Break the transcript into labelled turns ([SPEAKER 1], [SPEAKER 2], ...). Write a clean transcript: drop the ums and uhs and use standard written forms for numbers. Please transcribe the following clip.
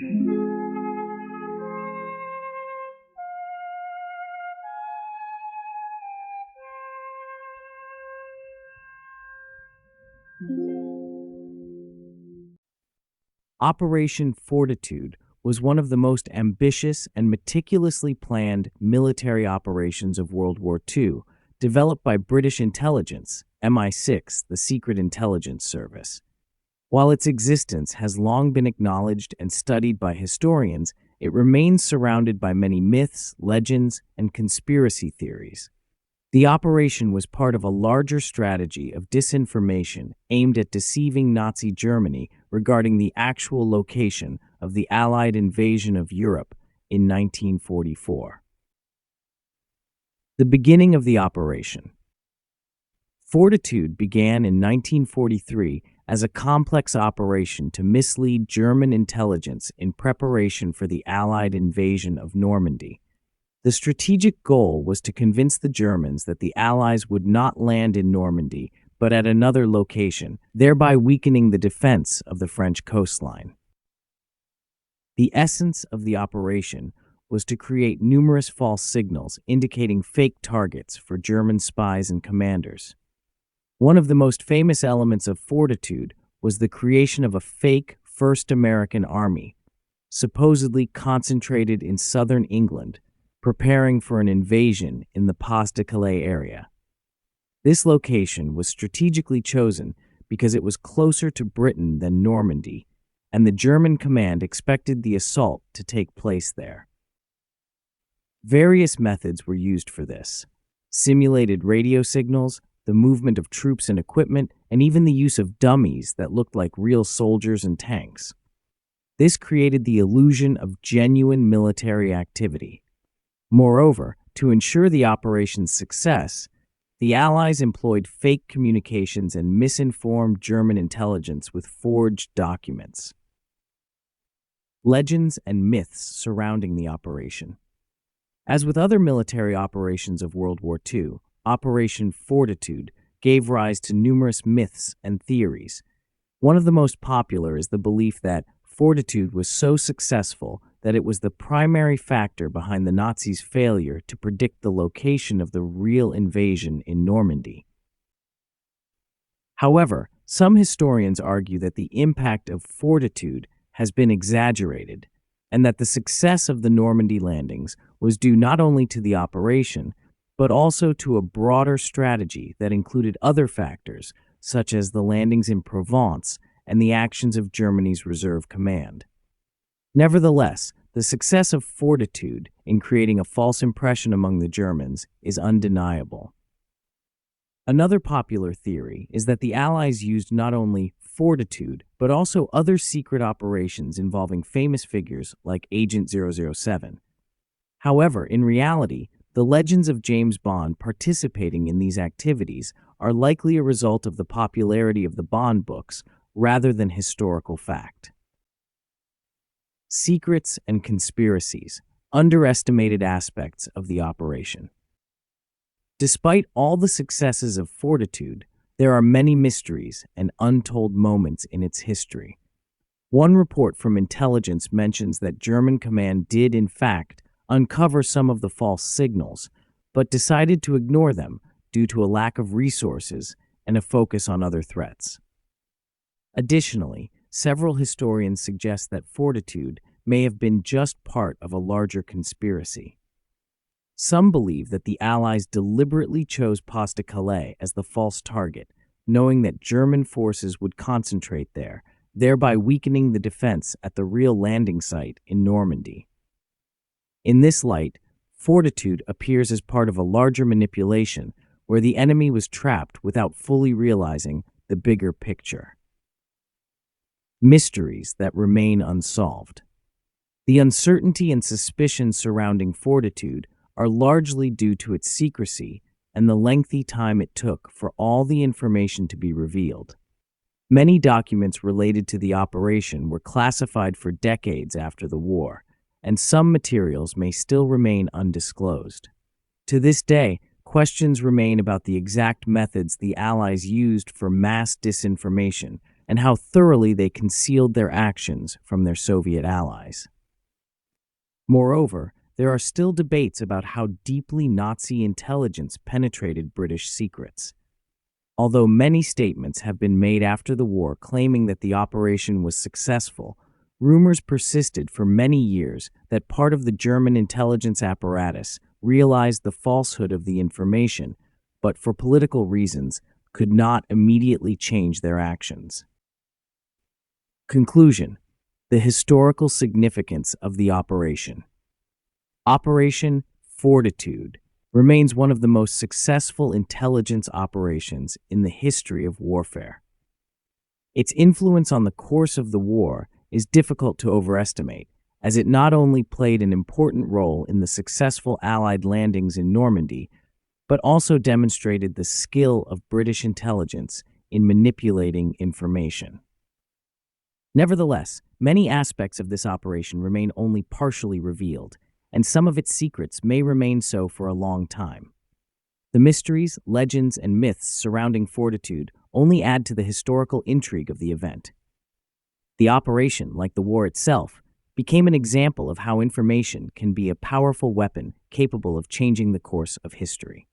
[SPEAKER 1] Operation Fortitude was one of the most ambitious and meticulously planned military operations of World War II, developed by British intelligence, MI6, the Secret Intelligence Service. While its existence has long been acknowledged and studied by historians, it remains surrounded by many myths, legends, and conspiracy theories. The operation was part of a larger strategy of disinformation aimed at deceiving Nazi Germany regarding the actual location of the Allied invasion of Europe in 1944. The beginning of the operation. Fortitude began in 1943 as a complex operation to mislead German intelligence in preparation for the Allied invasion of Normandy. The strategic goal was to convince the Germans that the Allies would not land in Normandy, but at another location, thereby weakening the defense of the French coastline. The essence of the operation was to create numerous false signals indicating fake targets for German spies and commanders. One of the most famous elements of Fortitude was the creation of a fake First American Army, supposedly concentrated in southern England, preparing for an invasion in the Pas-de-Calais area. This location was strategically chosen because it was closer to Britain than Normandy, and the German command expected the assault to take place there. Various methods were used for this: simulated radio signals, the movement of troops and equipment, and even the use of dummies that looked like real soldiers and tanks. This created the illusion of genuine military activity. Moreover, to ensure the operation's success, the Allies employed fake communications and misinformed German intelligence with forged documents. Legends and myths surrounding the operation. As with other military operations of World War II, Operation Fortitude gave rise to numerous myths and theories. One of the most popular is the belief that Fortitude was so successful that it was the primary factor behind the Nazis' failure to predict the location of the real invasion in Normandy. However, some historians argue that the impact of Fortitude has been exaggerated, and that the success of the Normandy landings was due not only to the operation, but also to a broader strategy that included other factors, such as the landings in Provence and the actions of Germany's reserve command. Nevertheless, the success of Fortitude in creating a false impression among the Germans is undeniable. Another popular theory is that the Allies used not only Fortitude, but also other secret operations involving famous figures like Agent 007. However, in reality, the legends of James Bond participating in these activities are likely a result of the popularity of the Bond books rather than historical fact. Secrets and conspiracies, underestimated aspects of the operation. Despite all the successes of Fortitude, there are many mysteries and untold moments in its history. One report from intelligence mentions that German command did, in fact, uncover some of the false signals, but decided to ignore them due to a lack of resources and a focus on other threats. Additionally, several historians suggest that Fortitude may have been just part of a larger conspiracy. Some believe that the Allies deliberately chose Pas-de-Calais as the false target, knowing that German forces would concentrate there, thereby weakening the defense at the real landing site in Normandy. In this light, Fortitude appears as part of a larger manipulation where the enemy was trapped without fully realizing the bigger picture. Mysteries that remain unsolved. The uncertainty and suspicion surrounding Fortitude are largely due to its secrecy and the lengthy time it took for all the information to be revealed. Many documents related to the operation were classified for decades after the war, and some materials may still remain undisclosed. To this day, questions remain about the exact methods the Allies used for mass disinformation and how thoroughly they concealed their actions from their Soviet allies. Moreover, there are still debates about how deeply Nazi intelligence penetrated British secrets. Although many statements have been made after the war claiming that the operation was successful, rumors persisted for many years that part of the German intelligence apparatus realized the falsehood of the information, but for political reasons could not immediately change their actions. Conclusion: the historical significance of the operation. Operation Fortitude remains one of the most successful intelligence operations in the history of warfare. Its influence on the course of the war is difficult to overestimate, as it not only played an important role in the successful Allied landings in Normandy, but also demonstrated the skill of British intelligence in manipulating information. Nevertheless, many aspects of this operation remain only partially revealed, and some of its secrets may remain so for a long time. The mysteries, legends, and myths surrounding Fortitude only add to the historical intrigue of the event. The operation, like the war itself, became an example of how information can be a powerful weapon capable of changing the course of history.